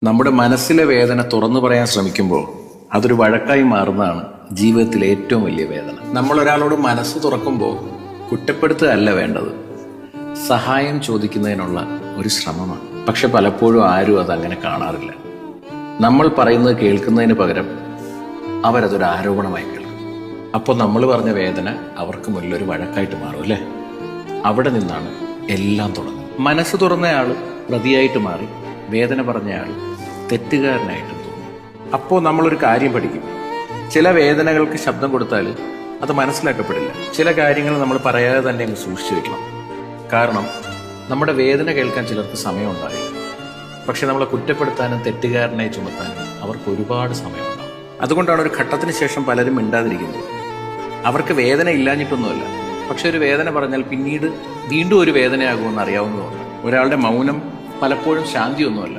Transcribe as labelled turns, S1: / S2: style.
S1: നമ്മുടെ മനസ്സിലെ വേദന തുറന്നു പറയാൻ ശ്രമിക്കുമ്പോൾ അതൊരു വഴക്കായി മാറുന്നതാണ് ജീവിതത്തിലെ ഏറ്റവും വലിയ വേദന. നമ്മൾ ഒരാളോട് മനസ്സ് തുറക്കുമ്പോൾ കുറ്റപ്പെടുത്തുകയല്ല വേണ്ടത്, സഹായം ചോദിക്കുന്നതിനുള്ള ഒരു ശ്രമമാണ്. പക്ഷെ പലപ്പോഴും ആരും അതങ്ങനെ കാണാറില്ല. നമ്മൾ പറയുന്നത് കേൾക്കുന്നതിന് പകരം അവരതൊരു ആരോപണമായി കേൾക്കും. അപ്പോൾ നമ്മൾ പറഞ്ഞ വേദന അവർക്ക് മുന്നിലൊരു വഴക്കായിട്ട് മാറും അല്ലേ? അവിടെ നിന്നാണ് എല്ലാം തുടങ്ങുന്നത്. മനസ്സ് തുറന്നയാൾ പ്രതിയായിട്ട് മാറി വേദന പറഞ്ഞയാൾ തെറ്റുകാരനായിട്ടും തോന്നും. അപ്പോൾ നമ്മളൊരു കാര്യം പഠിക്കും, ചില വേദനകൾക്ക് ശബ്ദം കൊടുത്താൽ അത് മനസ്സിലാക്കപ്പെടില്ല. ചില കാര്യങ്ങൾ നമ്മൾ പറയാതെ തന്നെ അങ്ങ് സൂക്ഷിച്ചു വെക്കണം. കാരണം നമ്മുടെ വേദന കേൾക്കാൻ ചിലർക്ക് സമയമുണ്ടാവില്ല. പക്ഷെ നമ്മളെ കുറ്റപ്പെടുത്താനും തെറ്റുകാരനായി ചുമത്താനും അവർക്ക് ഒരുപാട് സമയമുണ്ടാവും. അതുകൊണ്ടാണ് ഒരു ഘട്ടത്തിന് ശേഷം പലരും മിണ്ടാതിരിക്കുന്നത്. അവർക്ക് വേദന ഇല്ലാഞ്ഞിട്ടൊന്നുമല്ല, പക്ഷെ ഒരു വേദന പറഞ്ഞാൽ പിന്നീട് വീണ്ടും ഒരു വേദനയാകുമെന്ന് അറിയാവുന്നതുകൊണ്ട്. ഒരാളുടെ മൗനം പലപ്പോഴും ശാന്തിയൊന്നുമല്ല,